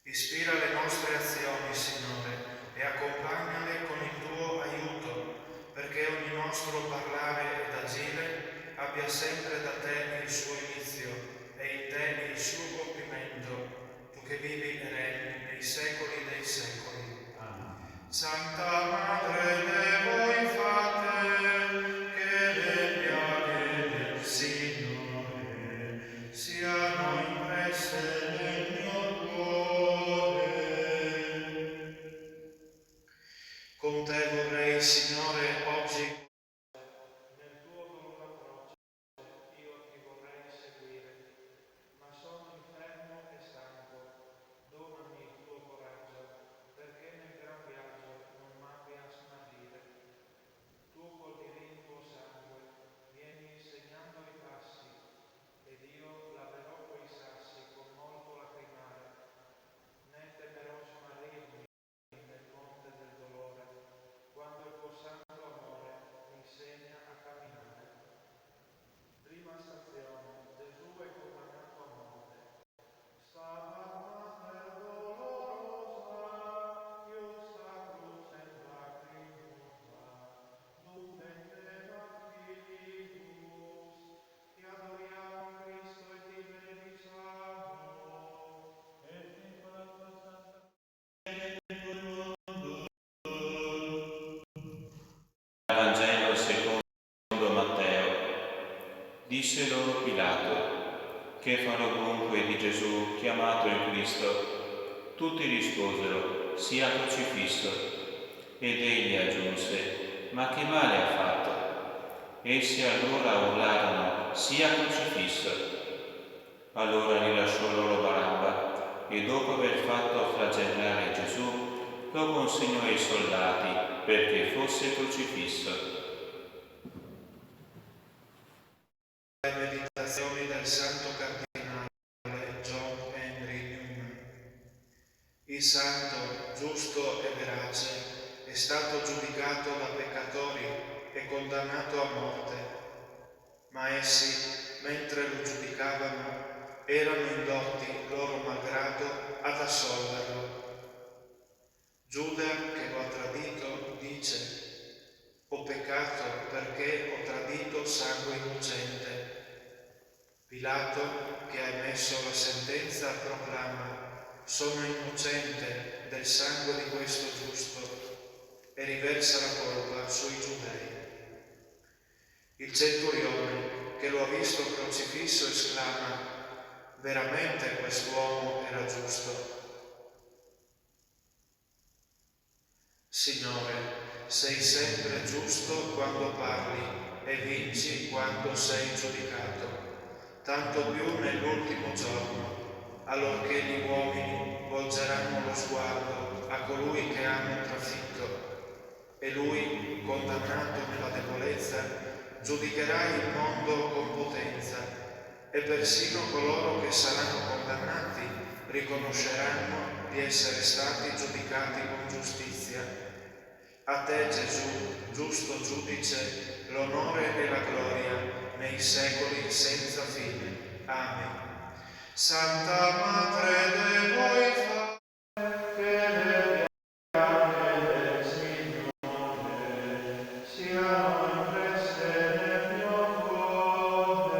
Ispira le nostre azioni, Signore, e accompagnale con il tuo aiuto, perché ogni nostro parlare ed agire abbia sempre da te il suo inizio e in te il suo compimento, tu che vivi e regni nei secoli dei secoli. Amen. Santa Madre de voi fate, che le piaghe del Signore siano impresse nel mio cuore. Con te vorrei, Signore, oggi nel tuo doloroso croce io ti vorrei seguire, ma sono infermo e stanco. Donami il tuo coraggio, perché nel gran viaggio non m'abbia a smarrire. Tu col divino sangue vieni insegnando i passi, ed io laverò quei sassi con molto lacrimare. Né temerò smarrirmi nel monte del dolore, quando il tuo santo amore mi insegna a camminare. Prima stazione, Gesù è condannato a morte. Stabat Mater dolorosa, iusta crucem lacrimosa, dubendebant filibus, ti adoriamo Cristo e ti benediciamo. E ti con la tua santa Vangelo secondo Matteo. Disse loro Pilato: che farò dunque di Gesù chiamato il Cristo? Tutti risposero: sia crocifisso. Ed egli aggiunse: ma che male ha fatto? Essi allora urlarono: sia crocifisso. Allora rilasciò loro Barabba e dopo aver fatto flagellare Gesù lo consegnò ai soldati perché fosse crocifisso. Le meditazioni del Santo Cardinale John Henry Newman. Il santo, giusto e verace, è stato giudicato da peccatori e condannato a morte, ma essi, mentre lo giudicavano, erano indotti, loro malgrado, ad assolverlo. Giuda, che lo ha tradito, dice: ho peccato perché ho tradito sangue innocente. Pilato, che ha emesso la sentenza, proclama: sono innocente del sangue di questo giusto, e riversa la colpa sui giudei. Il centurione, che lo ha visto crocifisso, esclama: veramente quest'uomo era giusto. Signore, sei sempre giusto quando parli e vinci quando sei giudicato, tanto più nell'ultimo giorno, allorché gli uomini volgeranno lo sguardo a colui che hanno trafitto, e lui, condannato nella debolezza, giudicherai il mondo con potenza e persino coloro che saranno condannati riconosceranno di essere stati giudicati con giustizia. A te, Gesù, giusto giudice, l'onore e la gloria nei secoli senza fine. Amen. Santa Madre de voi fate, che le piaghe del Signore siano impresse nel mio cuore.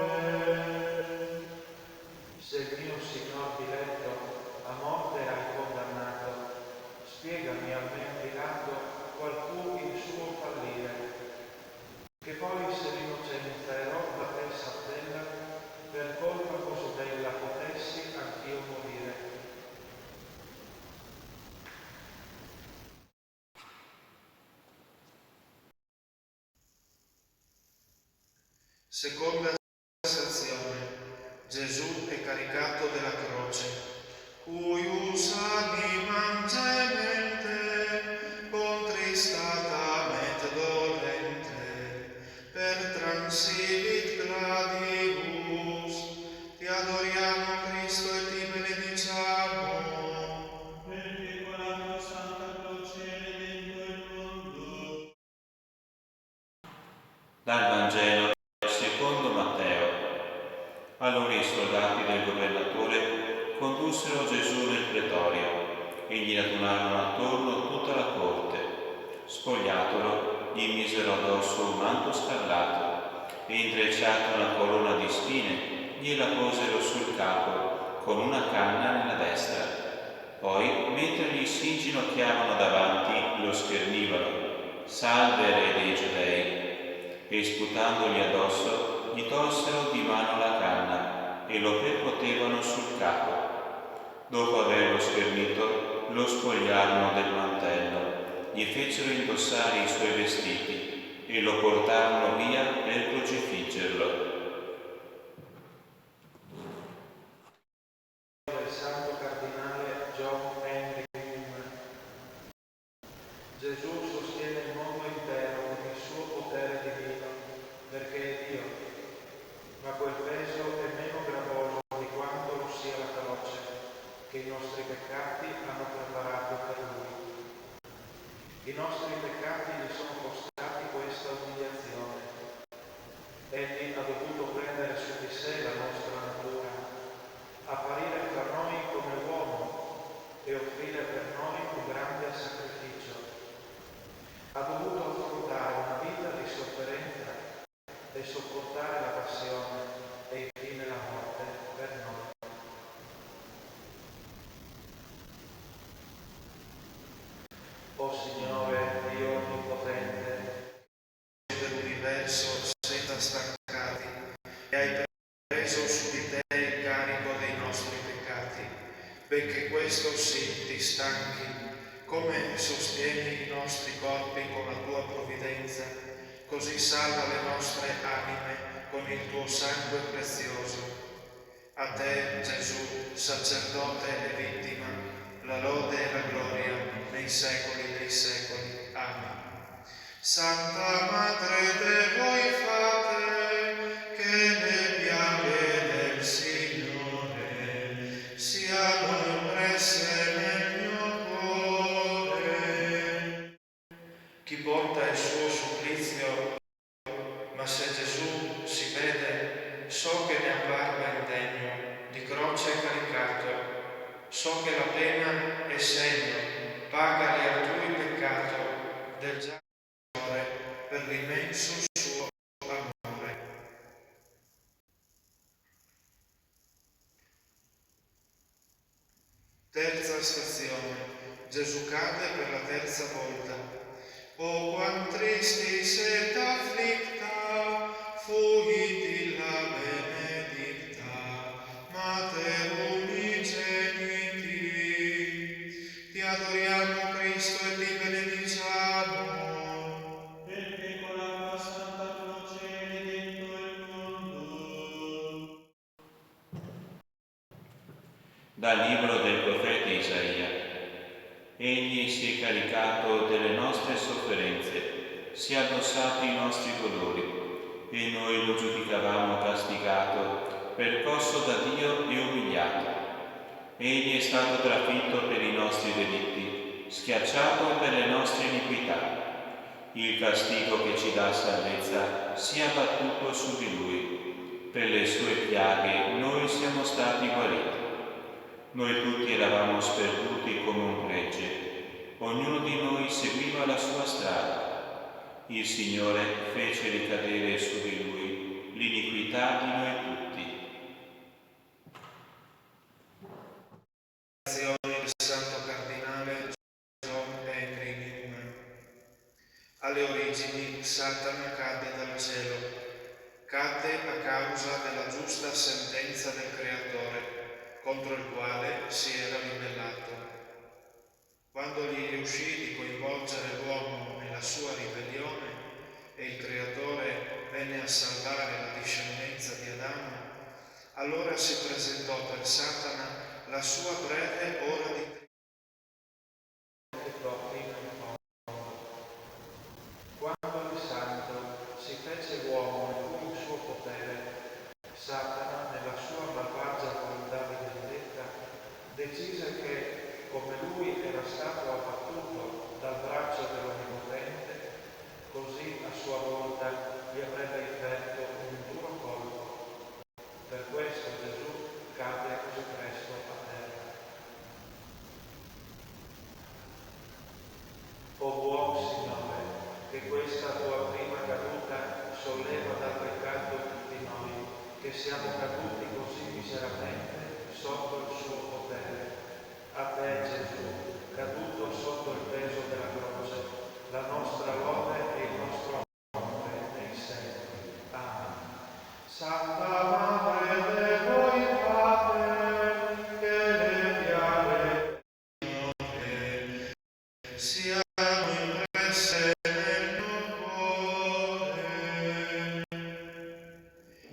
Se il mio Signor diletto a morte hai condannato, spiegami a me Pilato qualcun il suo fallire, che poi se l'innocenza è roba te sappella, per colpa così bella potessi anch'io morire. Seconda stazione. Gesù è caricato della croce. Cuius animam gemente, contristata et dolente, per transivit gladibus. Ti adoriamo, Cristo, e ti benediciamo. Perché con la tua santa croce redento il mondo. Dal Vangelo secondo Matteo. Allora i soldati del governatore condussero Gesù nel pretorio e gli radunarono attorno tutta la corte. Spogliatolo, gli misero addosso un manto scarlatto e intrecciata una corona di spine gliela posero sul capo con una canna nella destra. Poi, mentre gli si inginocchiavano davanti, lo schernivano: «Salve, Re dei Giudei!» E sputandogli addosso, gli tolsero di mano la canna e lo percuotevano sul capo. Dopo averlo schernito, lo spogliarono del mantello, gli fecero indossare i suoi vestiti e lo portarono via per crocifiggerlo. Del santo cardinale John Henry Newman. Gesù sostiene il mondo intero con il suo potere divino, perché è Dio, ma quel peso è meno gravoso di quanto lo sia la croce che i nostri peccati hanno preparato per Lui. I nostri peccati gli sono costati questa umiliazione. Egli ha dovuto prendere su di sé la nostra natura, apparire tra noi come uomo e offrire per noi un grande sacrificio. Ha dovuto affrontare una vita di sofferenza e sopportare la passione e infine la morte per noi. O Signore, Dio Onnipotente, dell'universo senza stancati, e hai preso su di te il carico dei nostri peccati, benché questo sì ti stanchi, come sostieni i nostri corpi con la tua provvidenza, così salva le nostre anime con il tuo sangue prezioso. A te, Gesù, sacerdote e vittima, la lode e la gloria nei secoli dei secoli. Amen. Santa Madre de voi fate, che le piaghe del Signore siano impresse nel mio cuore. Chi porta il suo supplizio, ma se Gesù si vede, so che ne apparve indegno, di croce caricato. So che la pena è segno, paga gli altri peccato del già Signore per l'immenso suo amore. Terza stazione. Gesù cade per la terza volta. O quam tristis et afflicta fuit illa benedicta Mater unigeniti. Ti adoriamo, Cristo, e ti benediciamo. Perché con la tua santa croce hai redento il mondo. Dal libro del profeta Isaia. Egli si è caricato delle nostre sofferenze, si è addossato i nostri dolori. e noi lo giudicavamo castigato, percosso da Dio e umiliato. Egli è stato trafitto per i nostri delitti, schiacciato per le nostre iniquità. Il castigo che ci dà salvezza sia abbattuto su di lui. Per le sue piaghe noi siamo stati guariti. Noi tutti eravamo sperduti come un gregge, ognuno di noi seguiva la sua strada. Il Signore fece ricadere su di lui l'iniquità di noi tutti. Del Santo Cardinale John Henry Newman. Alle origini Satana cadde dal cielo. Cadde a causa della giusta sentenza del Creatore, contro il quale si era ribellato. Quando gli riuscì di coinvolgere l'uomo nella sua ribellione e il Creatore venne a salvare la discendenza di Adamo, allora si presentò per Satana la sua breve ora di quando il Santo si fece uomo e fu il suo potere, Satana, nella sua malvagia volontà di vendetta, decise che, come lui era stato abbattuto dal braccio dell'Onnipotente, così a sua volta gli avrebbe inferto un duro colpo. Per questo Gesù cadde così presto a terra. O buon Signore, che questa tua prima caduta solleva dal peccato tutti noi, che siamo caduti così miseramente sotto il suo potere. A te, Gesù, caduto sotto il peso della croce, la nostra lode e il nostro amore nei secoli. Amen. Santa Madre de voi Padre, che le piaghe siano impresse nel cuore.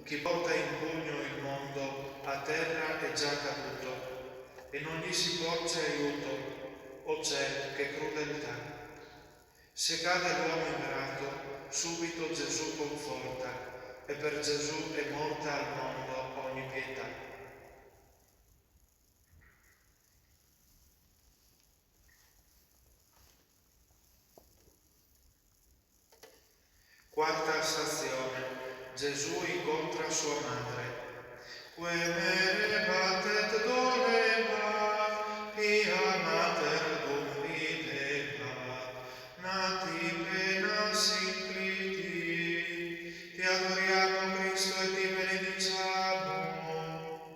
Chi porta in pugno il mondo a terra è già caduto e non gli si porge aiuto. O c'è che crudeltà! Se cade l'uomo ingrato, subito Gesù conforta, e per Gesù è morta al mondo ogni pietà. Quarta stazione. Gesù incontra sua madre. Que mere batet doleva, pia mater dum videva, nati pena simpliti, ti adoriamo Cristo e ti benediciamo.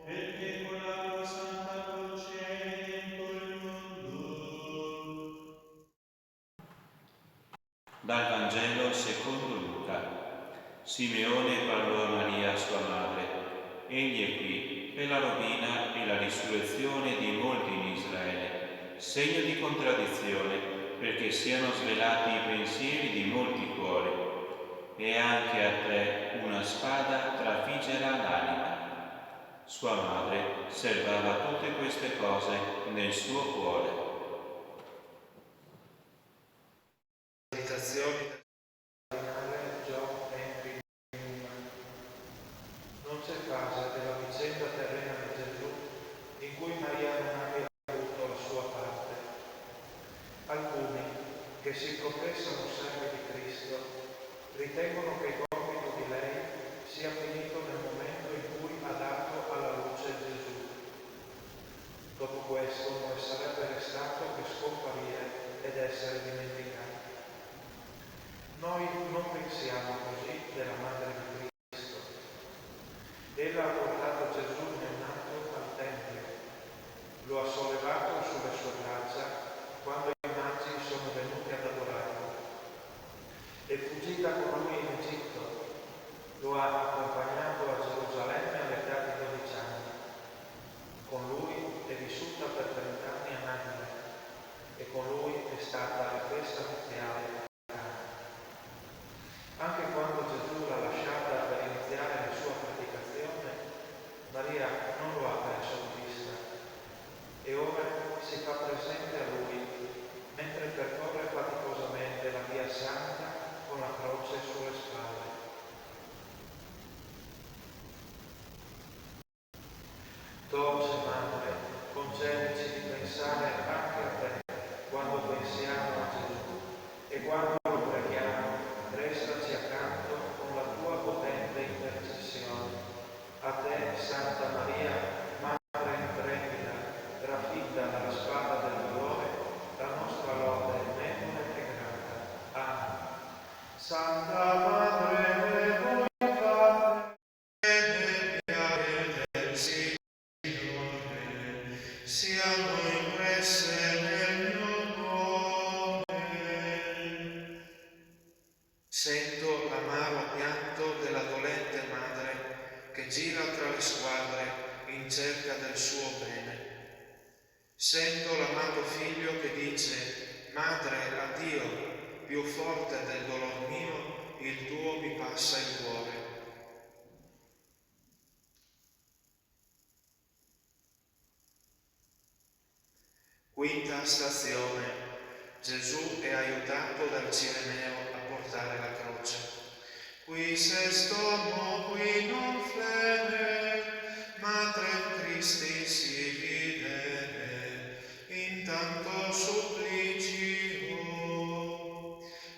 Perché con la tua santa croce hai riempito il mondo. Dal Vangelo secondo Luca. Simeone parlò a Maria, sua madre. Egli è qui per la rovina e la risurrezione di molti in Israele, segno di contraddizione, perché siano svelati i pensieri di molti cuori. E anche a te una spada trafiggerà l'anima. Sua madre serbava tutte queste cose nel suo cuore. Meditazioni del Cardinale John Henry Newman. Non c'è fase della vicenda terrena di Gesù in cui Maria non abbia avuto la sua parte. Alcuni, che si professano servi di Cristo, ritengono che il compito di lei sia finito nel momento in cui ha dato alla luce Gesù. Dopo questo non sarebbe restato che scomparire ed essere dimenticato. Noi non pensiamo così della Madre di Cristo. Ella ha portato Gesù neonato al Tempio, lo ha sollevato sulle sue braccia quando i magi sono venuti ad adorarlo. È fuggita con lui in Egitto, lo ha accompagnato a Gerusalemme all'età di 12 anni. Con lui è vissuta per 30 anni a Nazareth e con lui è stata la festa nuziale. Anche quando Gesù l'ha lasciata per iniziare la sua predicazione, Dolce Madre, concedici di pensare anche a te quando pensiamo a Gesù e quando lo preghiamo, restaci accanto con la tua potente intercessione. A te, Santa Maria, Madre intrepida, trafitta dalla spada del dolore, la nostra lode è memore e grata. Amen. Santa Madre, voi fate del Signore, siano impresse nel mio cuore. Sento l'amaro pianto della dolente madre che gira tra le squadre in cerca del suo bene. Sento l'amato figlio che dice: Madre, addio, più forte del dolor mio, il tuo mi passa il cuore. Quinta stazione. Gesù è aiutato dal Cireneo a portare la croce. Qui s'estomo, qui non flene, Matrem Christi si videre, intanto supplicio.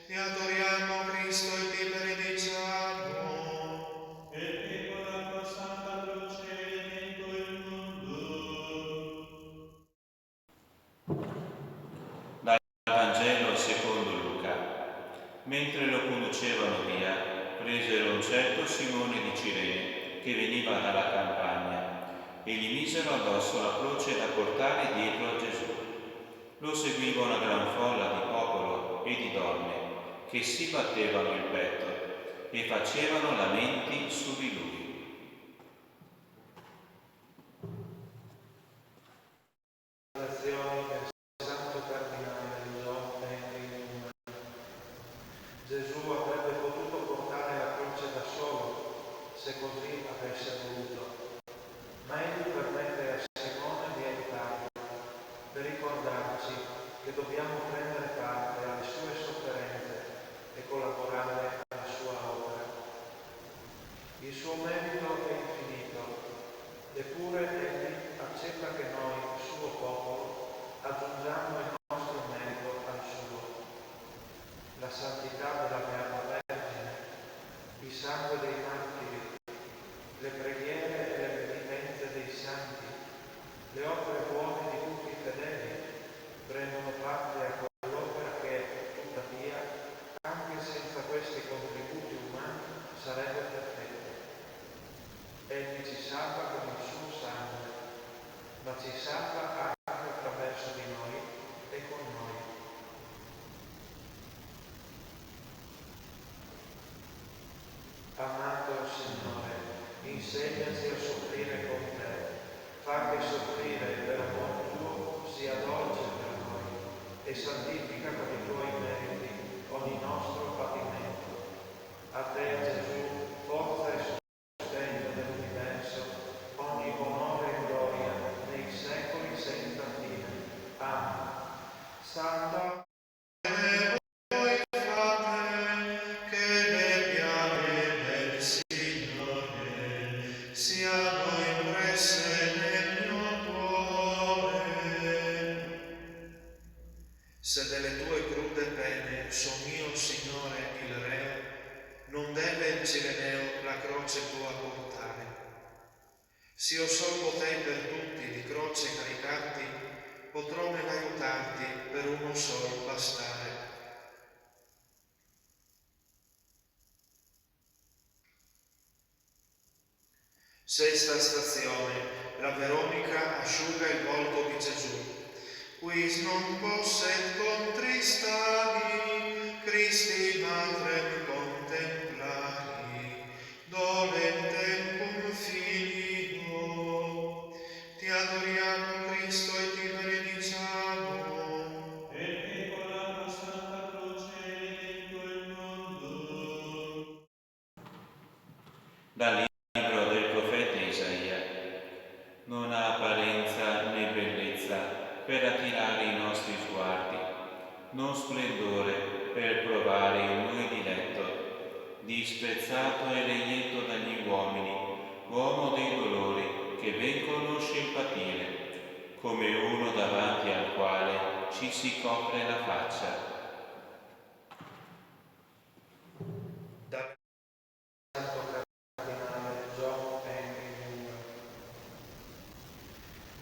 Ti adoriamo, Cristo, e ti benediciamo. Perché con la tua santa croce redento il mondo. Dal Vangelo secondo Luca. Mentre lo conducevano via, presero un certo Simone di Cirene, che veniva dalla campagna, e gli misero addosso la croce da portare dietro a Gesù. Lo seguiva una gran folla di popolo e di donne, che si battevano il petto e facevano lamenti su di lui. Gesù avrebbe potuto portare la croce da solo, se così avesse voluto, ma egli permette a Simone di aiutarlo, per ricordarci che dobbiamo prendere parte alle sue sofferenze e collaborare alla sua opera. Il suo merito è infinito, eppure egli accetta che noi, suo popolo, aggiungiamo il nostro merito al suo. La santità della Beata Vergine, il sangue dei martiri, le preghiere e le penitenze dei santi, le opere buone di tutti i fedeli prendono parte a quell'opera che, tuttavia, anche senza questi contributi umani, sarebbe perfetta. Egli ci salva con il suo sangue, ma ci salva anche attraverso di noi e con noi. Amato Signore, insegnaci a soffrire con te, fa che soffrire per amor tuo sia dolce per noi e santifica con i tuoi meriti ogni nostro patimento. A te, Gesù, forza e sostegno dell'universo, ogni onore e gloria nei secoli senza fine. Amen. Santa siano impresse nel mio cuore. Se delle tue crude pene so mio Signore il Reo, non deve il Cireneo la croce tua portare. S'io sol potei per tutti di croce caricarti, potrò nell'aiutarti per uno sol bastare. Sesta stazione. La Veronica asciuga il volto di Gesù. Quis non posset contristari, Christi Matrem contemplari, dolentem cum filio. Ti adoriamo, Cristo, e ti benediciamo. Perché con la tua santa croce hai redento il mondo. Dal libro del profeta Isaia. Non ha apparenza né bellezza per attirare i nostri sguardi, non splendore per provare il noi diletto, che ben conosce il patire, come uno davanti al quale ci si copre la faccia. Dal Santo Cardinale John Henry Newman.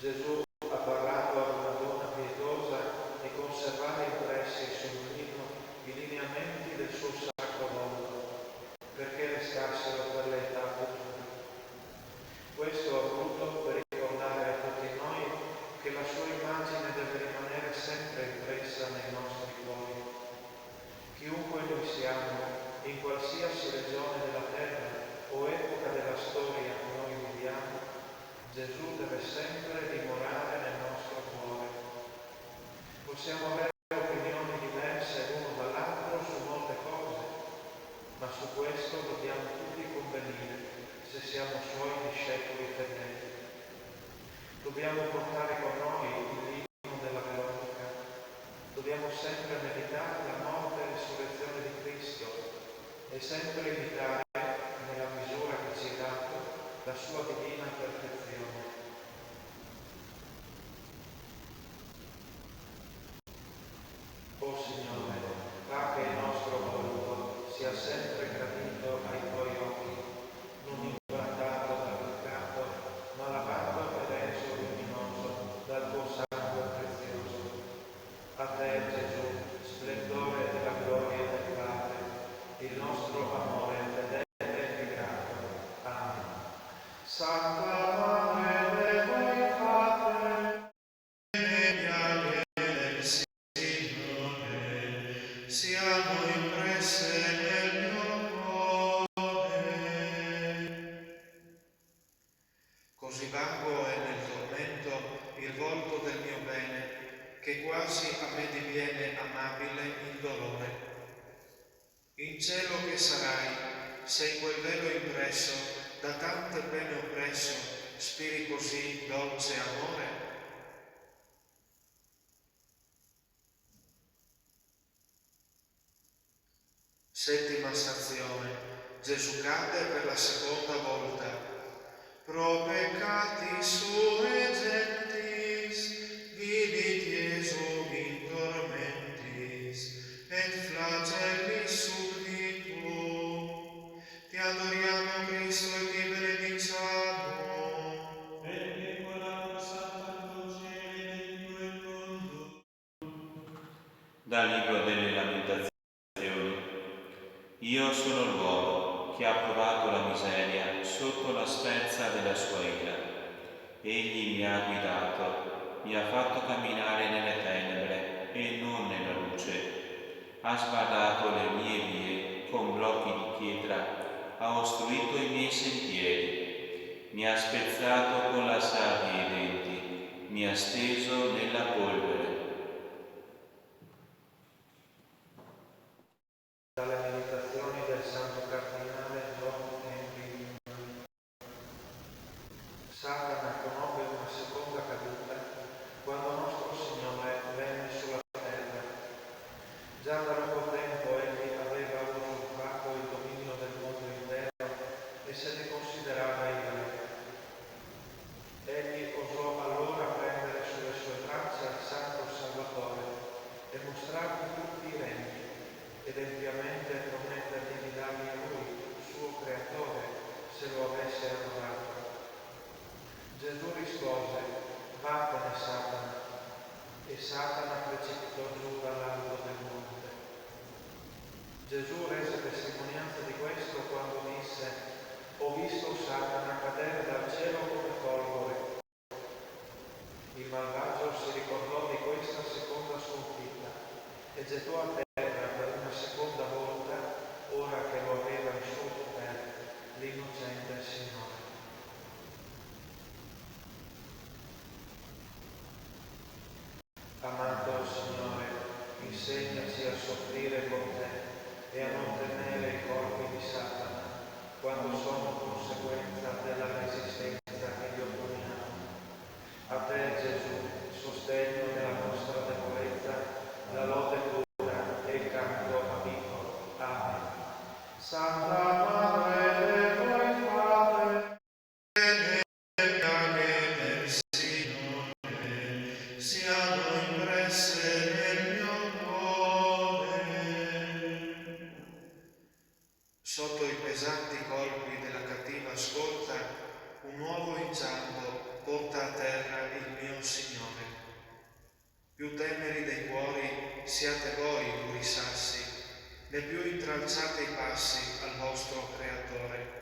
Gesù ha parlato ad una donna pietosa e conservava impressi sul mulino i lineamenti del suo sacro volto, perché restassero per l'età futura. Questo ha voluto per ricordare a tutti noi che la sua immagine deve rimanere sempre impressa nei nostri cuori. Chiunque noi siamo, in qualsiasi regione della terra o epoca della storia noi viviamo, Gesù deve sempre dimorare nel nostro cuore. Possiamo avere opinioni diverse l'uno dall'altro su molte cose, ma su questo dobbiamo tutti convenire se siamo suoi discepoli fedeli. Dobbiamo portare con noi il vino della Veronica. Dobbiamo sempre meditare la morte e resurrezione di Cristo e sempre imitare, nella misura che ci è dato, la sua divina perfezione. O Signore, fa che il nostro volto sia sempre gradito ai tuoi occhi, non inguardato dal peccato, ma lavato e reso luminoso dal tuo sangue prezioso. A te, Gesù, splendore della gloria del Padre, il nostro amore fedele e grato. Amen. Santa Madre Dei Padre, segnale del Signore, siano impresse nel mio cuore. Così vago è nel tormento il volto del mio bene, che quasi a me diviene amabile il dolore. In cielo che sarai, se in quel velo impresso, da tante pene oppresso, spiri così dolce amore? Settima stazione. Gesù cade per la seconda volta. Pro peccatis suae gentis, vidit Iesum in tormentis, et flagellis supplitum. Ti adoriamo, Cristo, e ti benediciamo. Perché con la Santa Croce del tuo mondo. Dal Libro delle Lamentazioni. Io sono l'uomo che ha provato la miseria sotto la sferza della sua ira. Egli mi ha guidato, mi ha fatto camminare nelle tenebre e non nella luce. Ha sbarrato le mie vie con blocchi di pietra, ha ostruito i miei sentieri. Mi ha spezzato con la sabbia i denti, mi ha steso nella polvere. Dalle meditazioni del Santo Cardinale John Henry Newman. Satana conobbe una seconda caduta quando nostro Signore venne sulla terra. Già da lungo tempo egli aveva usurpato il dominio del mondo intero e se ne considerava il re. Egli osò allora prendere sulle sue braccia il Santo Salvatore e mostrargli tutti i regni, ed empiamente promettergli di dargli a lui, suo creatore, se lo avesse adorato. Gesù rispose: vattene, Satana, e Satana precipitò giù dall'alto del monte. Gesù rese testimonianza di questo quando disse: ho visto Satana cadere dal cielo come folgore. Il malvagio si ricordò di questa seconda sconfitta e gettò a terra per una seconda volta, ora che lo aveva in suo potere, l'innocente Signore. Amato piaghe del Signore siano impresse nel mio cuore. Sotto i pesanti colpi della cattiva scorta, un nuovo inciampo porta a terra il mio Signore. Più teneri dei cuori siate voi, puri sassi, né più intralciate i passi al vostro Creatore.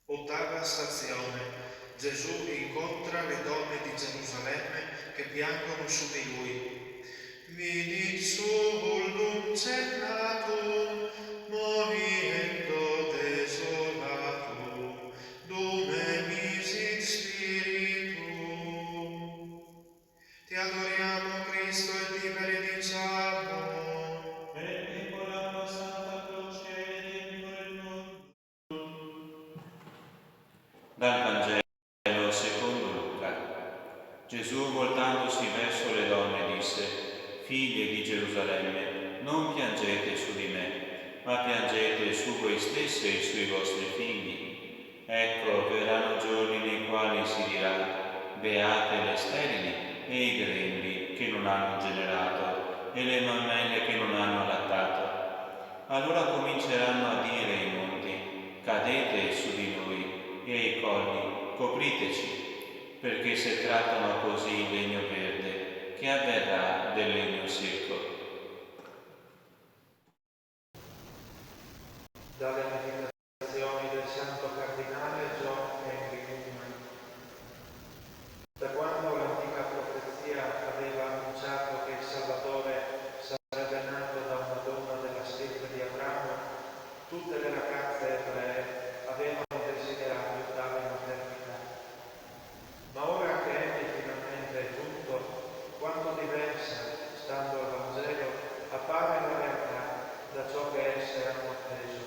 Ottava stazione. Gesù incontra le donne di Gerusalemme che piangono su di lui. Vidi sul cenatum, movimento desolatum, dume misit spiritum. Ti adoriamo, Cristo, e ti benediciamo. Perché con la tua santa croce redento il mondo. Dal Vangelo secondo Luca. Gesù, voltandosi verso le donne, disse: Figlie di Gerusalemme, non piangete su di me, ma piangete su voi stesse e sui vostri figli. Ecco, verranno giorni nei quali si dirà: beate le sterili e i grembi che non hanno generato e le mammelle che non hanno allattato. Allora cominceranno a dire i monti: cadete su di noi, e i colli: copriteci, perché se trattano così il legno verde, che avverrà del legno secco? Dalle meditazioni del Santo Cardinale John Henry Newman. Da quando l'antica profezia aveva annunciato che il Salvatore sarebbe nato da una donna della stirpe di Abramo, tutte le ragazze ebree avevano desiderato tale maternità. Ma ora che egli finalmente è giunto, quanto diversa, stando al Vangelo, appare la realtà da ciò che esse hanno atteso.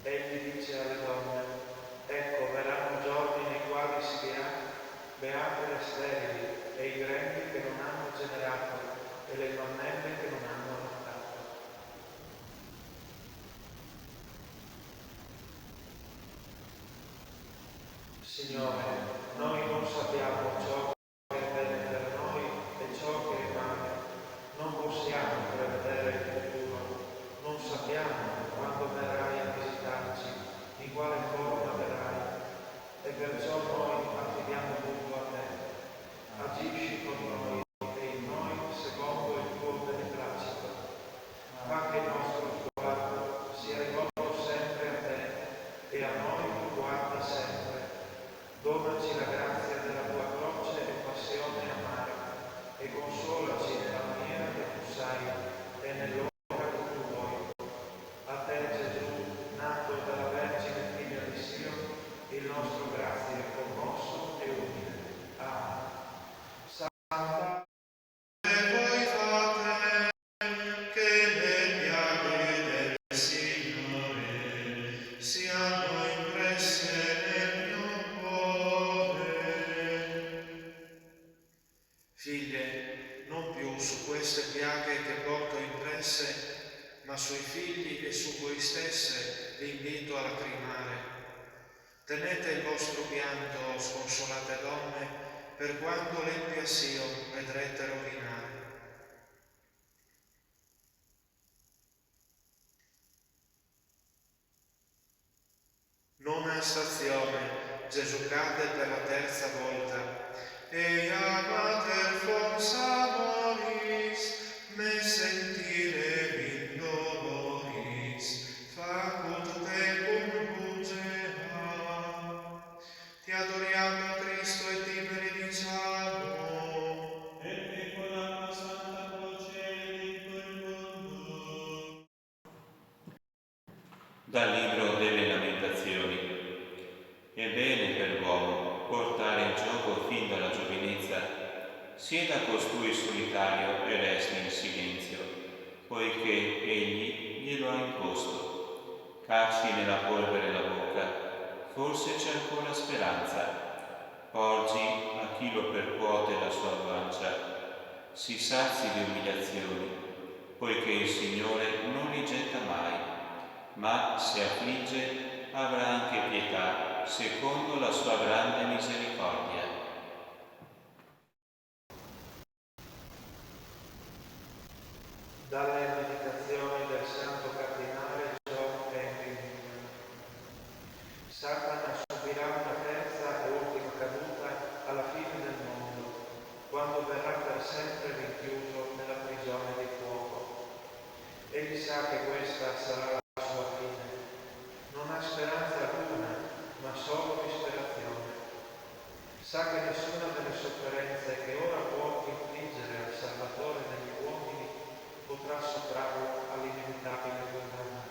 Egli dice alle donne: ecco, verranno giorni nei quali si dirà: beate le sterili e i grembi che non hanno generato e le mammelle che non hanno allattato. Signore, noi non sappiamo ciò che è bene per noi e ciò che è male. Non possiamo prevedere il futuro. Non sappiamo quando verrai a visitarci, in quale forma verrai. E perciò noi affidiamo tutto a te. Agisci con noi e in noi secondo il tuo beneplácito. Fa che il nostro sguardo sia rivolto sempre a te e a noi tu guarda sempre. Donaci la grazia della tua croce e passione amare e consolaci nella maniera che tu sai e nell'ora che tu vuoi. A te, Gesù, nato dalla Vergine Figlia di Dio, il nostro grazie è commosso e umile. Amen. Santa voi fate che le piaghe del Signore siano impresse nel mio cuore. Figlie, non più su queste piaghe che porto impresse, ma sui figli e su voi stesse vi invito a lacrimare. Tenete il vostro pianto, sconsolate donne, per quando l'empia Sion vedrete rovinare. Nona stazione. Gesù cade per la terza volta. Ea mater forza moris, me sentire in doloris, facut tecum lugea. Ti adoriamo, Cristo, e ti benediciamo. Perché con la tua santa croce redento il mondo. Dal libro delle Lamentazioni. È bene per l'uomo portare il gioco fin dalla giovinezza, sieda costui solitario e resti in silenzio, poiché egli glielo ha imposto. Cacci nella polvere la bocca, forse c'è ancora speranza. Porgi a chi lo percuote la sua guancia. Si sazi di umiliazioni, poiché il Signore non li getta se affligge, avrà anche pietà, secondo la sua grande misericordia. Dalle meditazioni del Santo Cardinale John Henry Newman. Satana subirà una terza e ultima caduta alla fine del mondo, quando verrà per sempre rinchiuso nella prigione di fuoco. Egli sa che questa sarà la sua fine. Non ha speranza alcuna, ma solo disperazione. Sa che nessuna delle sofferenze che ora può infliggere al Salvatore degli uomini potrà sottrarlo all'inevitabile condanna.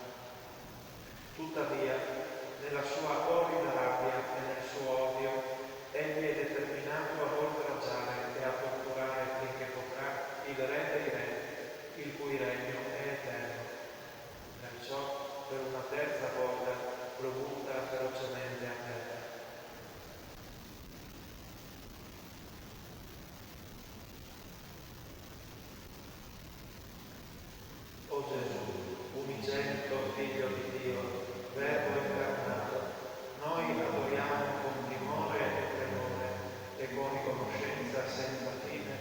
Tuttavia, nella sua orrida rabbia e nel suo odio, egli è determinato ad oltraggiare e a torturare finché potrà il Re dei Re, il cui regno è eterno. Perciò, per una terza volta, lo butta ferocemente a terra. O Gesù, unigenito Figlio di Dio, Verbo incarnato, noi adoriamo con timore e tremore e con riconoscenza senza fine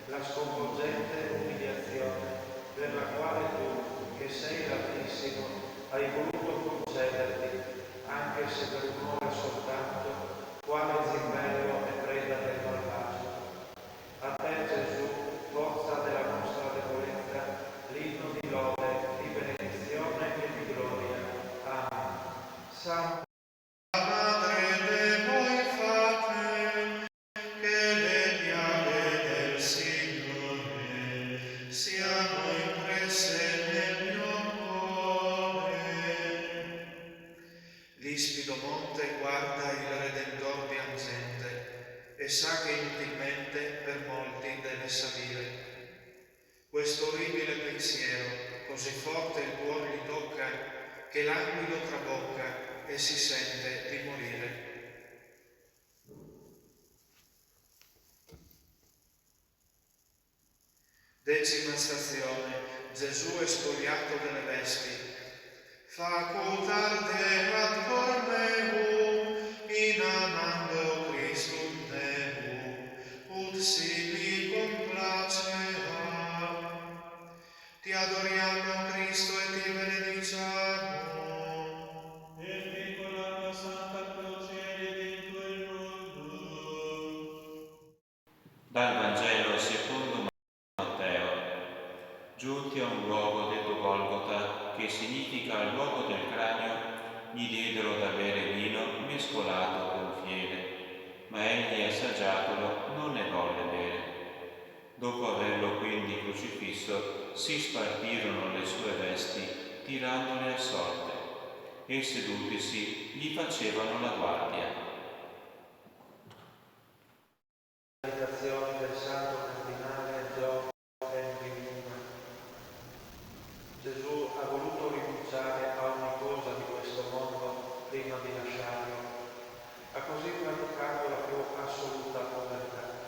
la sconvolgente umiliazione per la quale tu, che sei l'Altissimo, hai voluto concederti, anche se per un'ora soltanto, quale zimbello e preda del malvagio. A te, Gesù, forza della nostra debolezza, l'inno di lode, di benedizione e di gloria. Amen. Santa Madre de voi fate, che le piaghe del Signore siano impresse nel mio cuore. L'ispido monte guarda il Redentor piangente e sa che inutilmente per molti deve salire. Questo orribile pensiero, così forte il cuore gli tocca, che l'aquilo trabocca e si sente di morire. Decima stazione. Gesù è spogliato delle vesti. Facultar deat cor meum, in amando Christum Deum, ut sibi complacea. Ti adoriamo, Cristo, e ti benediciamo. E con la tua santa croce dentro il mondo. Dal Vangelo secondo Matteo. Giunti a un luogo detto Golgota, che significa luogo del cranio, gli diedero da bere vino mescolato con fiele, ma egli, assaggiatolo, non ne volle bere. Dopo averlo quindi crocifisso, si spartirono le sue vesti, tirandole a sorte, e sedutisi gli facevano la guardia. Meditazioni del Santo Cardinale John Henry Newman. Gesù ha voluto rinunciare a ogni cosa di questo mondo prima di lasciarlo. Ha così praticato la più assoluta povertà.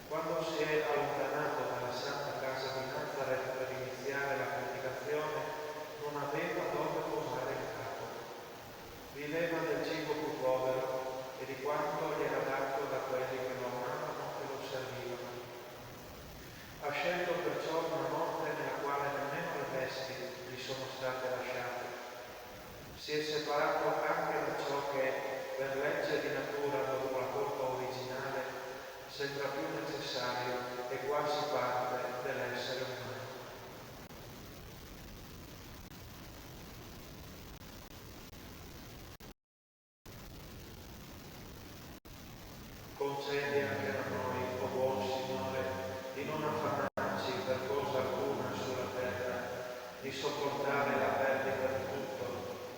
Quando si è allontanato dalla Santa Casa di Nazareth per iniziare la predicazione, non aveva dove posare il capo. Viveva del cibo più povero e di quanto gli era dato da quelli che lo amavano e lo servivano. Ha scelto perciò una morte nella quale nemmeno le vesti gli sono state lasciate. Si è separato anche da ciò che, per legge di natura dopo la colpa originale, sembra più necessario e quasi parte dell'essere umano. Concedi anche a noi, o buon Signore, di non affannarci per cosa alcuna sulla terra, di sopportare la perdita di tutto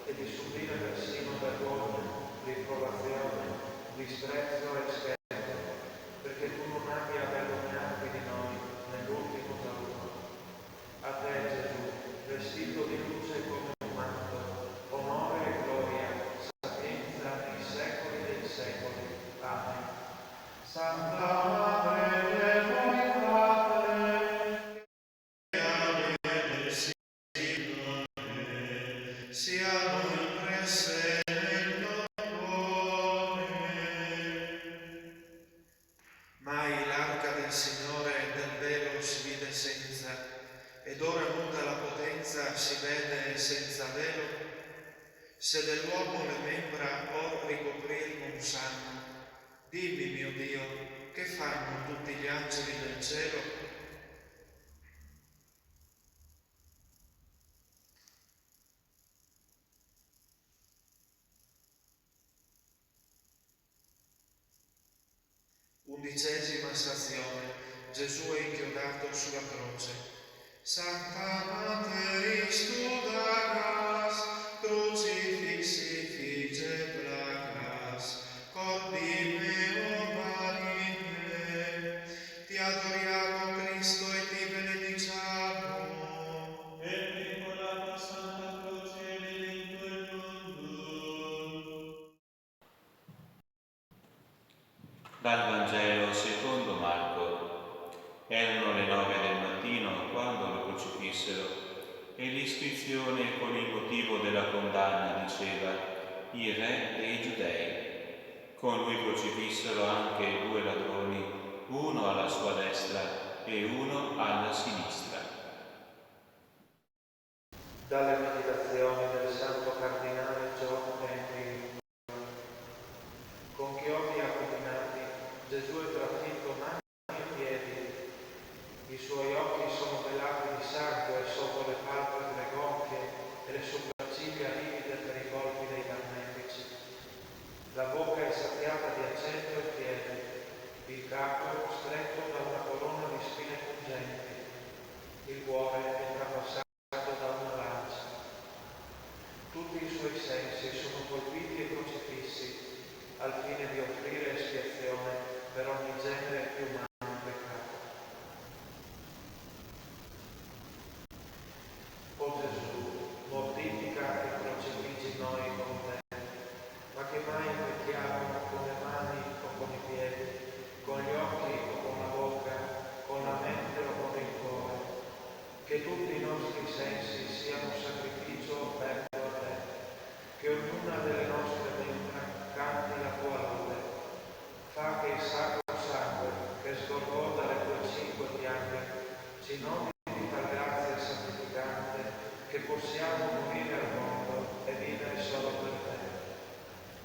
e di subire persino vergogna, riprovazione, disprezzo e scherzo, perché tu non abbia vergognarti di noi nell'ultimo giorno. A te, Gesù, vestito di luce come un manto, onore e gloria, sapienza nei secoli dei secoli. Amen. Santa Madre Dei Padre, che del Signore siano impresse nel mio cuore. Mai l'arca del Signore del velo si vide senza, ed ora nuda la potenza si vede senza velo. Se dell'uomo le membra or ricoprir non sanno, dimmi, mio Dio, che fanno tutti gli angeli del cielo? Undicesima stazione. Gesù è inchiodato sulla croce. Sancta Mater studagas, crucifixi fige placas, cordi meo marine. Ti adoriamo, Cristo, e ti benediciamo. E con la tua santa croce redento il mondo. Dal Vangelo secondo Marco. Erano le 9 del mattino quando lo crocifissero e l'iscrizione con il motivo della condanna diceva: il re dei Giudei. Con lui crocifissero anche 2 ladroni, uno alla sua destra e uno alla sinistra. Dalle meditazioni del Santo Cardinale John Henry. Con chiodi acuminati Gesù è trafitto mani e piedi. I suoi occhi sono velati di sangue sotto le palpebre gonfie e le sopracciglia livide per i colpi dei carnefici. La bocca è saziata di aceto e fiede, il capo stretto da una corona di spine pungenti, il cuore è trapassato da una lancia. Tutti i suoi sensi sono colpiti e crocifissi al fine di offrire espiazione per ogni genere più umano peccato. O Gesù, mortifica e crocifiggi noi con te, ma che mai pecchiamo con le mani o con i piedi, con gli occhi o con la bocca, con la mente o con il cuore, che tutti i nostri sensi siano sacrificio offerto a te, che ognuna delle nostre membra canti la tua lode. Fa che il sacro sangue che sgorgò dalle tue 5 piaghe ci noti di tal grazia santificante che possiamo morire al mondo e vivere solo per te.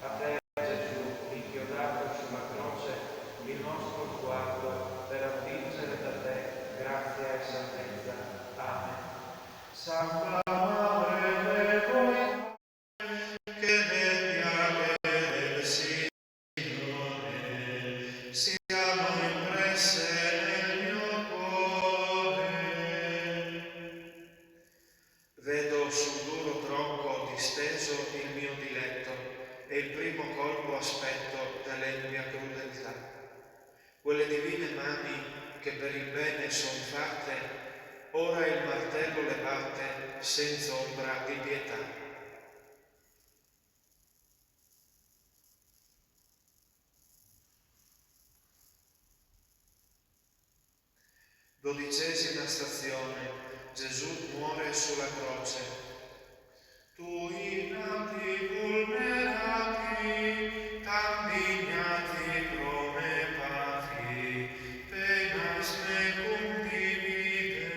A te, Gesù, inchiodato sulla croce, il nostro sguardo per attingere da te grazia e salvezza. Amen. Santa Madre Dei, che nel del Signore siano impresse nel mio cuore. Vedo sul duro tronco disteso il mio diletto e il primo colpo aspetto dell'empia crudeltà. Quelle divine mani che per il bene son fatte, ora il martello le batte senza ombra di pietà. Dodicesima stazione. Gesù muore sulla croce. Tu innati vulnerati, tan dignati come patri, penas mecum divide,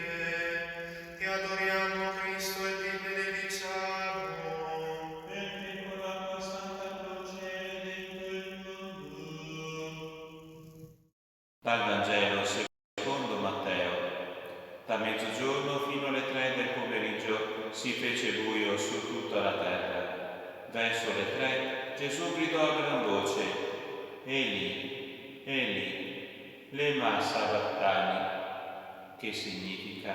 ti adoriamo, Cristo, e ti benediciamo. E con la tua santa croce redento il mondo. Dal Vangelo secondo Matteo. Da mezzogiorno fino alle 3 del pomeriggio si fece buio su tutta la terra. Verso le 3 Gesù gridò a gran voce: Eli, Eli, lema sabachthani, che significa: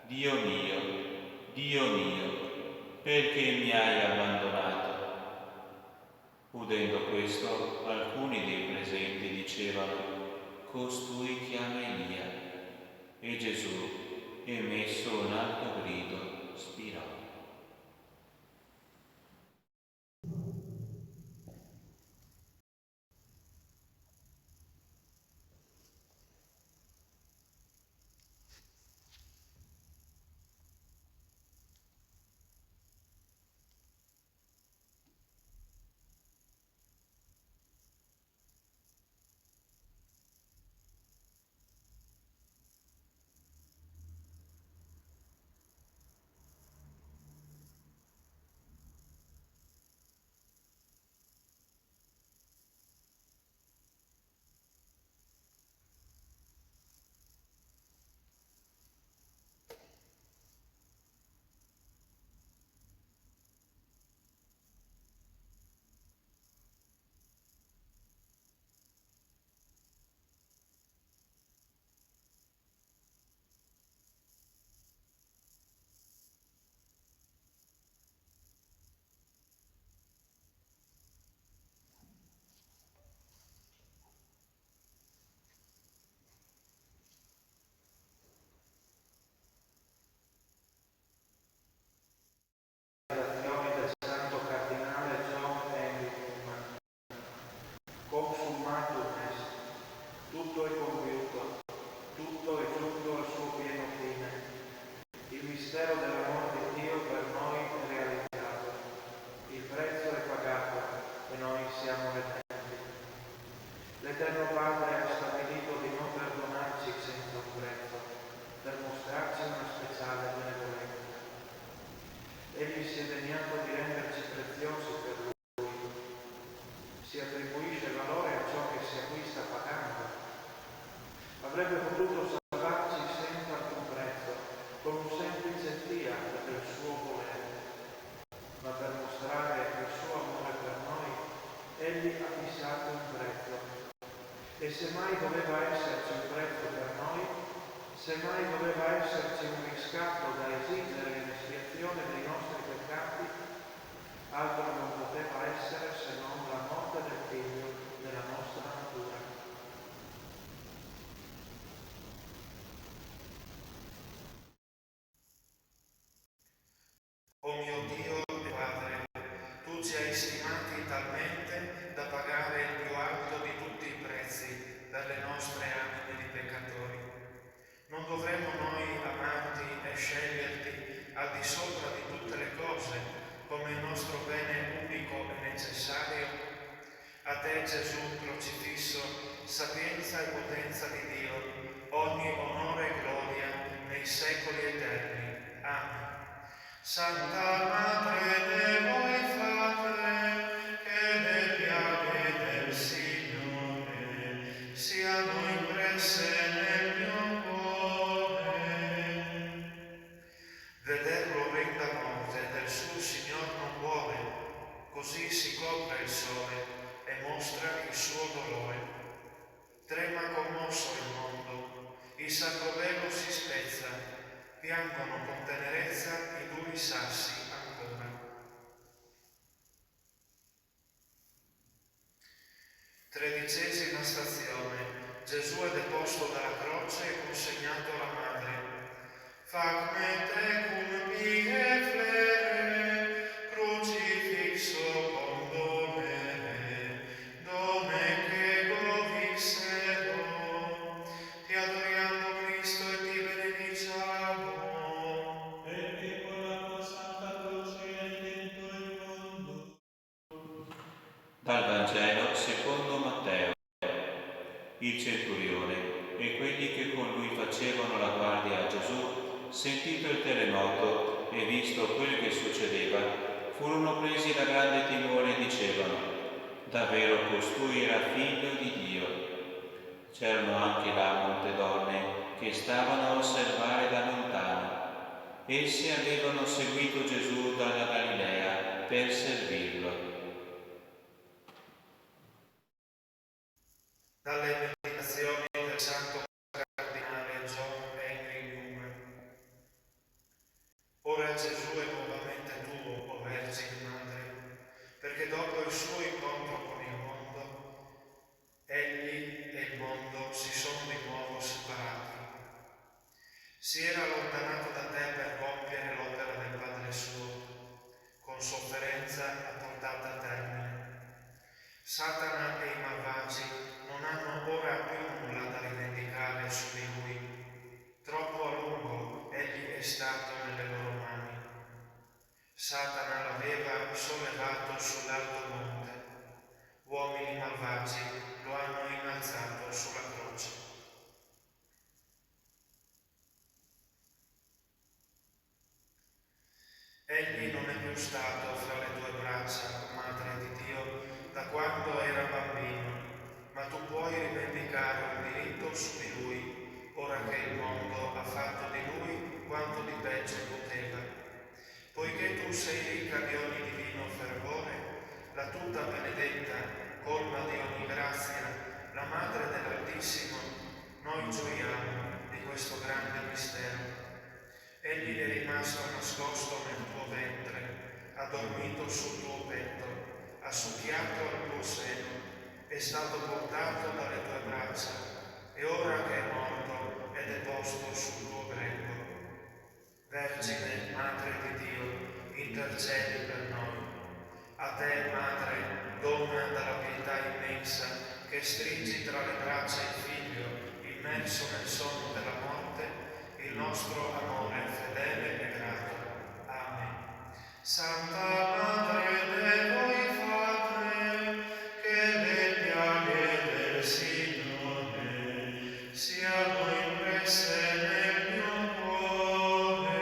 Dio mio, perché mi hai abbandonato? Udendo questo, alcuni dei presenti dicevano: Costui chiama Elia. E Gesù, emesso un alto grido, spirò. Egli si è degnato di renderci preziosi per Lui. Si attribuisce valore a ciò che si acquista pagando. Avrebbe potuto salvarci senza alcun prezzo, con un semplice fiat del suo volere, ma per mostrare il suo amore per noi, Egli ha fissato un prezzo. E se mai doveva esserci un prezzo per noi, se mai doveva esserci un riscatto da esigere in espiazione dei nostri peccati, altro non poteva essere se non la morte del Figlio della nostra natura. O mio Dio e Padre, tu ci hai stimati talmente da pagare il più alto di tutti i prezzi per le nostre anime di peccatori. Non dovremmo noi amarti e sceglierti al di sopra di tutte le cose come il nostro bene unico e necessario? A te, Gesù crocifisso, sapienza e potenza di Dio, ogni onore e gloria nei secoli eterni. Amen. Santa Madre de voi fate, che le piaghe del Signore siano impresse nel mio cuore. Vederlo renda morte del suo Signor non vuole, così si copre il sole e mostra il suo dolore. Trema commosso il mondo, il sacro velo si spezza, piangono con tenerezza i duri sassi ancora. 13ª stazione. Gesù è deposto dalla croce e consegnato alla madre. Fac me tecum pie flere, crucifixo condolere, done che vixero. Ti adoriamo, Cristo, e ti benediciamo. Perché con la tua santa croce hai redento il mondo. Dal Vangelo secondo Matteo. Il centurione e quelli che con lui facevano la guardia a Gesù, sentito il terremoto e visto quel che succedeva, furono presi da grande timore e dicevano: davvero costui era figlio di Dio. C'erano anche là molte donne che stavano a osservare da lontano. Essi avevano seguito Gesù dalla Galilea per servirlo. Dalle meditazioni del Santo Cardinale John Henry Newman. Ora Gesù è nuovamente tuo, o Vergine Madre, perché dopo il suo incontro con il mondo, egli e il mondo si sono di nuovo separati. Si era allontanato da te per compiere l'opera del Padre suo, con sofferenza ha portata a termine. Satana e i malvagi non hanno ora più nulla da rivendicare su di lui. Troppo a lungo egli è stato nelle loro mani. Satana l'aveva sollevato sull'alto monte. Uomini malvagi lo hanno innalzato sulla croce. Egli non è più stato fra le tue braccia, Madre di Dio, da quando era bambino, ma tu puoi rivendicare un diritto su di lui, ora che il mondo ha fatto di lui quanto di peggio poteva. Poiché tu sei ricca di ogni divino fervore, la tutta benedetta, colma di ogni grazia, la Madre dell'Altissimo, noi gioiamo di questo grande mistero. Egli è rimasto nascosto nel tuo ventre, ha dormito sul tuo petto, ha succhiato al tuo seno, è stato portato dalle tue braccia, e ora che è morto è deposto sul tuo grembo. Vergine, Madre di Dio, intercedi per noi. A te, Madre, donna dalla pietà immensa, che stringi tra le braccia il Figlio, immerso nel sonno della morte, il nostro amore fedele e grato. Amen. Santa Madre de voi fate, che le piaghe del Signore siano impresse nel mio cuore.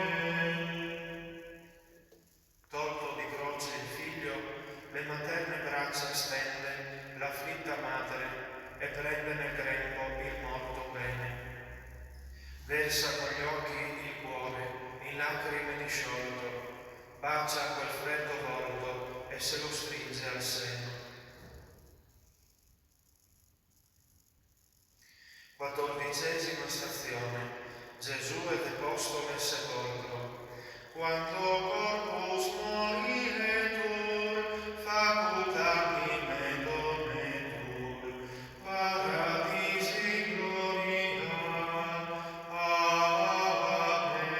bacia quel freddo volto e se lo stringe al seno. 14ª stazione. Gesù è deposto nel sepolcro. Quando corpus moriretur, facultami donetur, paradisi gloria. Amen.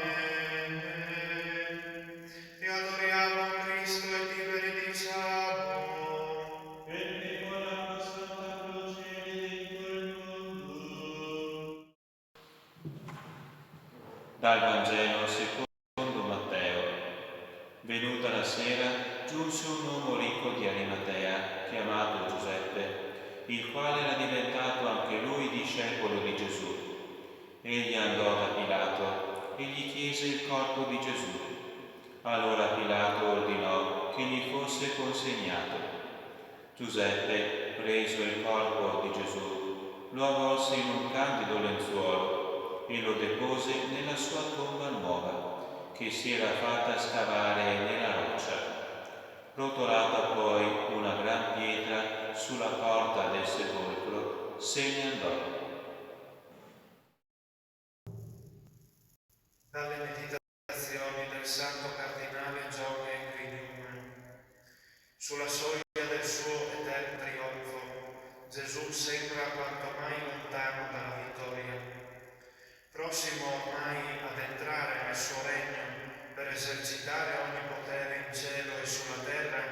Ti adoriamo, Cristo, e ti benediciamo. perché con la Santa Croce redento il mondo. Dal Vangelo secondo Matteo. Venuta la sera, giunse un uomo ricco di Arimatea, chiamato Giuseppe, il quale era diventato anche lui discepolo di Gesù. Egli andò da Pilato e gli chiese il corpo di Gesù. Allora Pilato ordinò che gli fosse consegnato. Giuseppe, preso il corpo di Gesù, lo avvolse in un candido lenzuolo e lo depose nella sua tomba nuova, che si era fatta scavare nella roccia. Rotolata poi una gran pietra sulla porta del sepolcro, se ne andò. Dalle meditazioni del Santo Cardinale Giorgio Grignium. Sulla soglia del suo eterno trionfo, Gesù sembra quanto mai lontano dalla vittoria. Prossimo ormai ad entrare nel suo regno per esercitare ogni potere in cielo e sulla terra,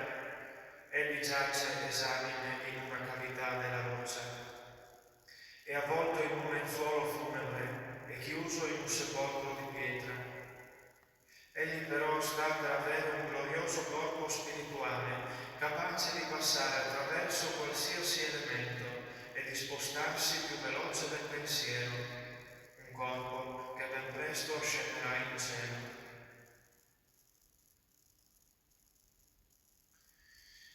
egli giace esanime in una cavità della roccia. È avvolto in un lenzuolo funebre e chiuso in un sepolcro di pietra. Egli però sta per avere un glorioso corpo spirituale, capace di passare attraverso qualsiasi elemento e di spostarsi più veloce del pensiero, un corpo che ben presto scenderà in cielo.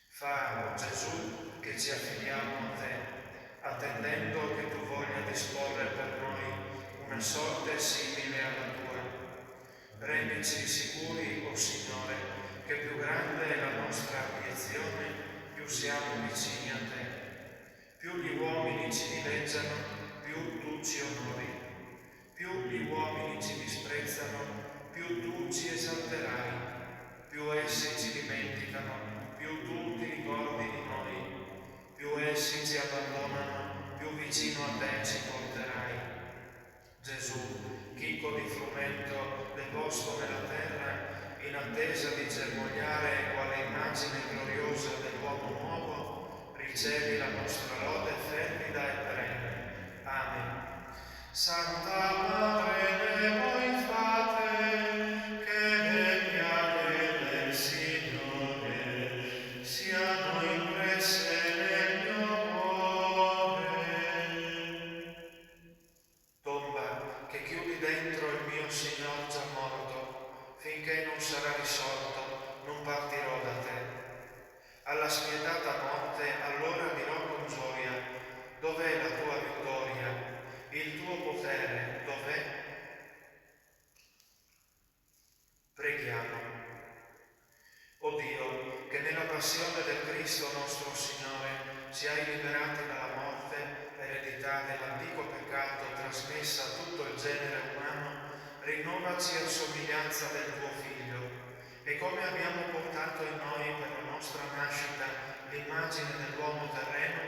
Fa, Gesù, che ci affidiamo a te, attendendo che tu voglia disporre per noi una sorte simile alla tua. Rendici sicuri, o Signore, che più grande è la nostra abiezione, più siamo vicini a te. Più gli uomini ci dileggiano, più tu ci onori. Più gli uomini ci disprezzano, più tu ci esalterai. Più essi ci dimenticano, più tu ti ricordi di noi. Più essi ci abbandonano, più vicino a te ci porterai. Gesù, chicco di frumento deposto nella terra, in attesa di germogliare quale immagine gloriosa dell'uomo nuovo, ricevi la nostra lode fervida e perenne. Amen. Santa Madre de voi fate, che le del Signore siano impresse nel mio cuore. Tomba che chiudi dentro il mio Signor già morto, finché non sarà risorto, non partirò da te. Alla spietata morte allora dirò con gioia, dov'è la tua vittoria? Il tuo potere dov'è? Preghiamo. O Dio, che nella passione del Cristo nostro Signore ci hai liberati dalla morte, eredità dell'antico peccato trasmessa a tutto il genere umano, rinnovaci a somiglianza del tuo Figlio, e come abbiamo portato in noi per la nostra nascita l'immagine dell'uomo terreno,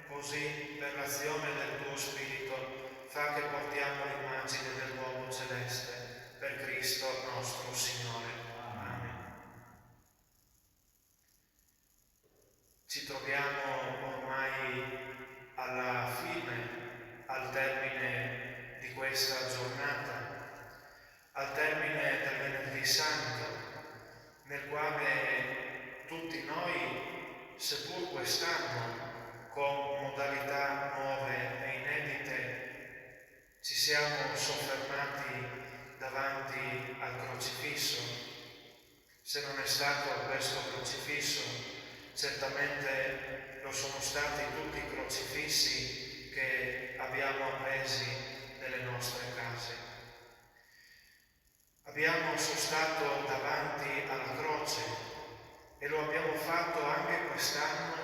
così per l'azione del tuo Spirito fa che portiamo l'immagine dell'uomo celeste, per Cristo nostro Signore. Amen. Ci troviamo ormai alla fine, al termine di questa giornata, al termine del Venerdì Santo, nel quale tutti noi, seppur quest'anno, con modalità nuove e inedite, ci siamo soffermati davanti al crocifisso. Se non è stato questo crocifisso, certamente lo sono stati tutti i crocifissi che abbiamo appesi nelle nostre case. abbiamo sostato davanti alla croce e lo abbiamo fatto anche quest'anno,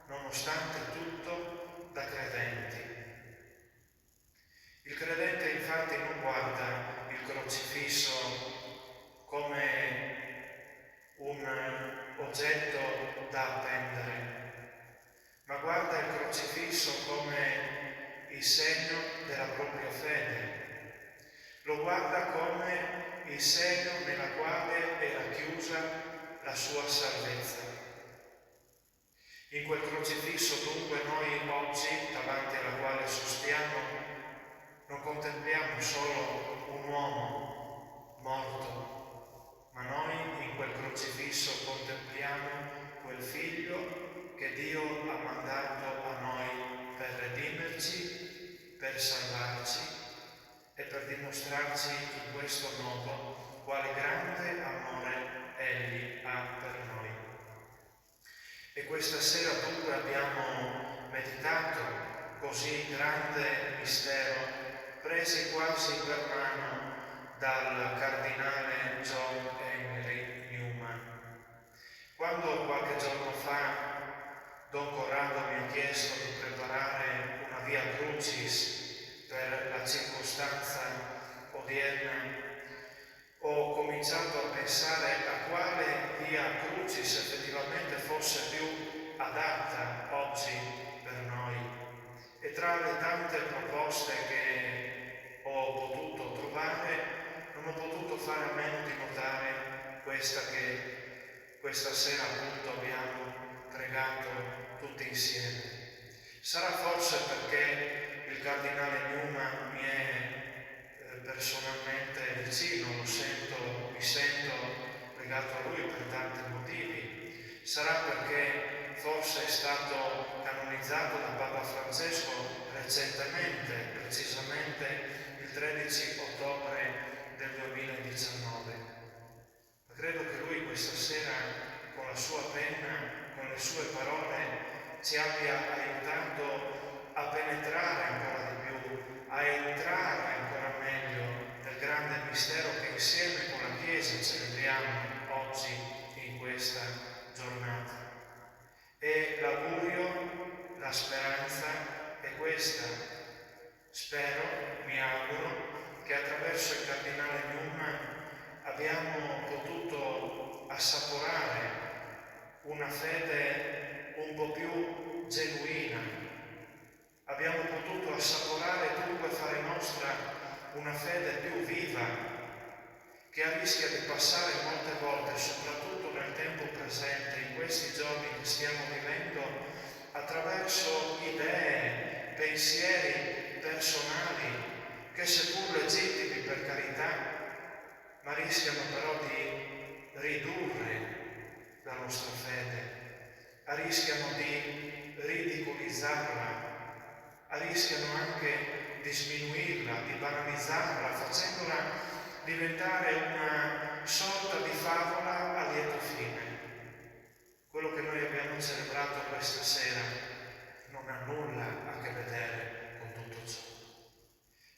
nonostante tutto, da credenti. Il credente infatti non guarda il crocifisso come un oggetto da appendere, ma guarda il crocifisso come il segno della propria fede. Lo guarda come il segno nella quale era chiusa la sua salvezza. In quel crocifisso dunque noi oggi, davanti alla quale sostiamo, non contempliamo solo un uomo morto, ma noi in quel crocifisso contempliamo quel figlio che Dio ha mandato a noi per redimerci, per salvarci e per dimostrarci in questo modo quale grande amore Egli ha per noi. E questa sera dunque abbiamo meditato così grande mistero, presi quasi per mano dal cardinale John Henry Newman. Quando qualche giorno fa Don Corrado mi ha chiesto di preparare una Via Crucis per la circostanza odierna, ho cominciato a pensare a quale Via Crucis effettivamente fosse più adatta oggi per noi. E tra le tante proposte che ho potuto trovare, non ho potuto fare a meno di notare questa che questa sera appunto abbiamo pregato tutti insieme. Sarà forse perché il cardinale Newman mi è personalmente vicino, mi sento legato a lui per tanti motivi. Sarà perché forse è stato canonizzato da Papa Francesco recentemente, precisamente il 13 ottobre del 2019. Ma credo che lui questa sera, con la sua penna, con le sue parole, ci abbia aiutato a penetrare ancora di più, a entrare ancora meglio nel grande mistero che insieme con la Chiesa celebriamo oggi in questa giornata. E l'augurio, la speranza è questa. Spero, mi auguro, che attraverso il cardinale Newman abbiamo potuto assaporare una fede un po' più genuina. Abbiamo potuto assaporare e dunque fare nostra una fede più viva, che rischia di passare molte volte, soprattutto nel tempo presente, in questi giorni che stiamo vivendo, attraverso idee, pensieri personali, che seppur legittimi per carità, ma rischiano però di ridurre la nostra fede, rischiano di ridicolizzarla, rischiano anche di sminuirla, di banalizzarla, facendola diventare una sorta di favola a lieto fine. Quello che noi abbiamo celebrato questa sera non ha nulla a che vedere con tutto ciò.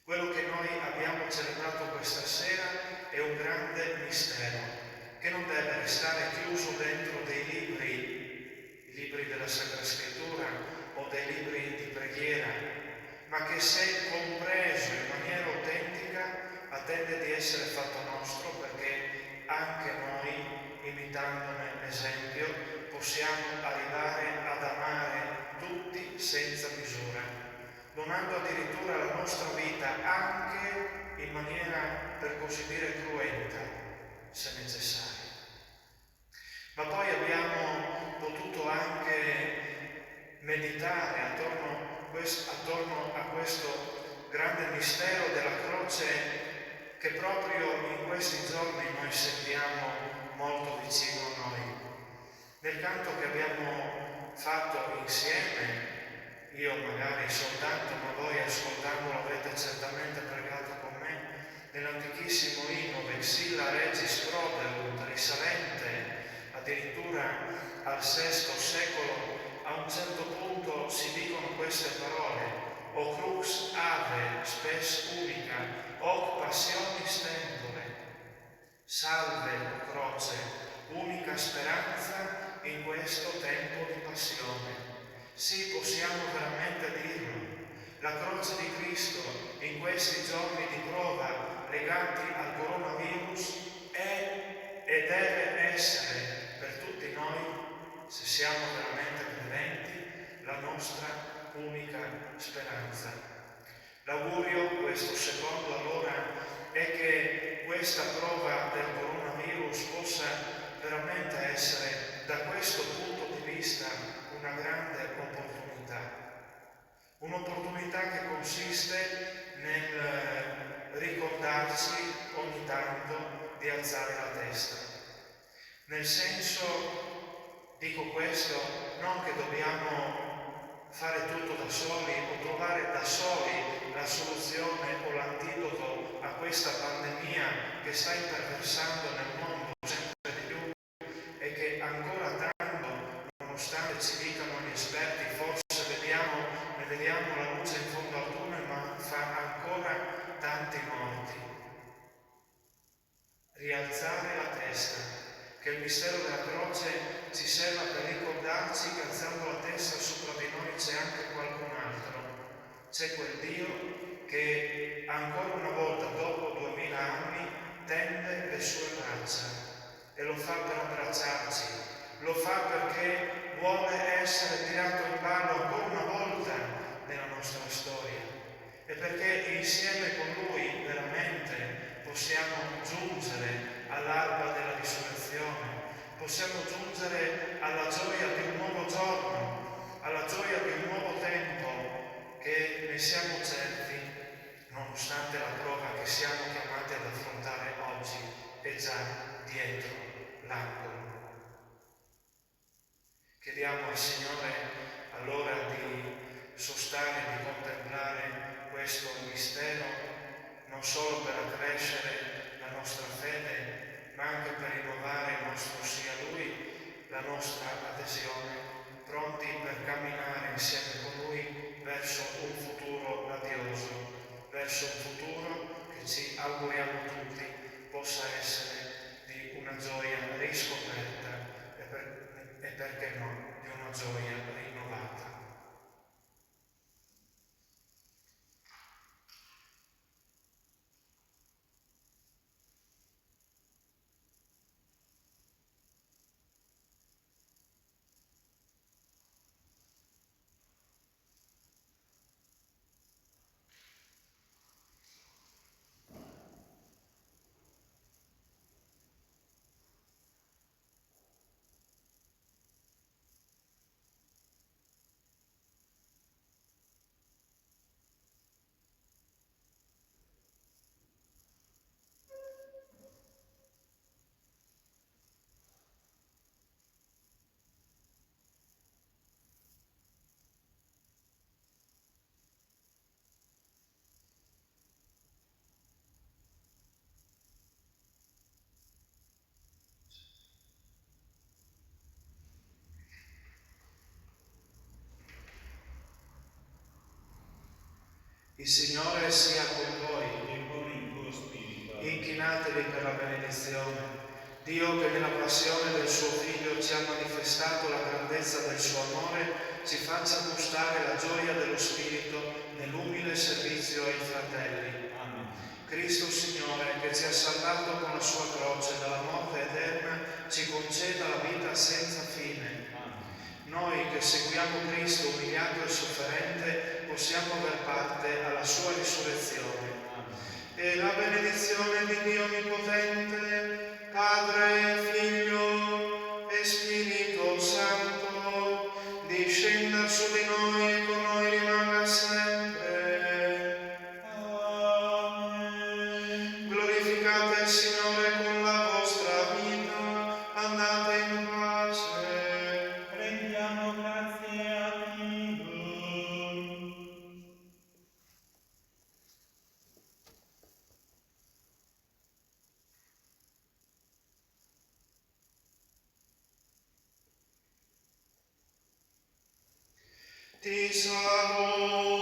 Quello che noi abbiamo celebrato questa sera è un grande mistero che non deve restare chiuso dentro dei libri, i libri della Sacra Scrittura o dei libri di preghiera, ma che se compreso in maniera autentica attende di essere fatto nostro, perché anche noi, imitandone l'esempio, possiamo arrivare ad amare tutti senza misura, donando addirittura la nostra vita anche in maniera, per così dire, cruenta, se necessario. Ma poi abbiamo potuto anche meditare attorno a questo grande mistero della croce che proprio in questi giorni noi sentiamo molto vicino a noi. Nel canto che abbiamo fatto insieme, io magari soltanto, ma voi ascoltandolo avete certamente pregato con me, nell'antichissimo inno Vexilla Regis Probeunt, risalente addirittura al VI secolo, a un certo punto si dicono queste parole: O crux ave spes unica, hoc passionis tempore. Salve, croce, unica speranza in questo tempo di passione. Sì, possiamo veramente dirlo. La croce di Cristo in questi giorni di prova legati al coronavirus è e deve essere per tutti noi, se siamo veramente credenti, la nostra unica speranza. L'augurio, questo secondo allora, è che questa prova del coronavirus possa veramente essere, da questo punto di vista, una grande opportunità. Un'opportunità che consiste nel ricordarci ogni tanto di alzare la testa. Nel senso, dico questo, non che dobbiamo fare tutto da soli o trovare da soli la soluzione o l'antidoto a questa pandemia che sta imperversando nel mondo sempre di più e che ancora tanto, nonostante ci dicano gli esperti, forse ne vediamo la luce in fondo al tunnel, ma fa ancora tanti morti. Rialzare la testa, che il mistero della croce ci serva per ricordarci che alzando la testa sopra di noi c'è anche qualcun altro. C'è quel Dio che ancora una volta, dopo 2000 anni, tende le sue braccia e lo fa per abbracciarci, lo fa perché vuole essere tirato in ballo ancora una volta nella nostra storia e perché insieme con Lui veramente possiamo giungere all'alba della risurrezione, possiamo giungere alla gioia di un nuovo giorno, alla gioia di un nuovo tempo che ne siamo certi, nonostante la prova che siamo chiamati ad affrontare oggi è già dietro l'angolo. Chiediamo al Signore allora di sostare, di contemplare questo mistero, non solo per accrescere la nostra fede, ma anche per rinnovare il nostro sì a Lui, la nostra adesione, pronti per camminare insieme con Lui verso un futuro radioso, verso un futuro che ci auguriamo tutti possa essere di una gioia riscoperta e perché no, di una gioia rinnovata. Il Signore sia con voi. E con il tuo spirito. Inchinatevi per la benedizione. Dio, che nella passione del suo Figlio ci ha manifestato la grandezza del suo amore, ci faccia gustare la gioia dello Spirito nell'umile servizio ai fratelli. Amen. Cristo Signore, che ci ha salvato con la sua croce dalla morte eterna, ci conceda la vita senza fine. Noi che seguiamo Cristo umiliato e sofferente, possiamo aver parte alla sua risurrezione. E la benedizione di Dio Onnipotente, Padre, Figlio e Spirito Santo, discenda su di noi e con noi rimanga sempre. Amen. Glorificate il Signore con la vostra vita, andate in pace. Rendiamo grazie a Dio. Ti saluto.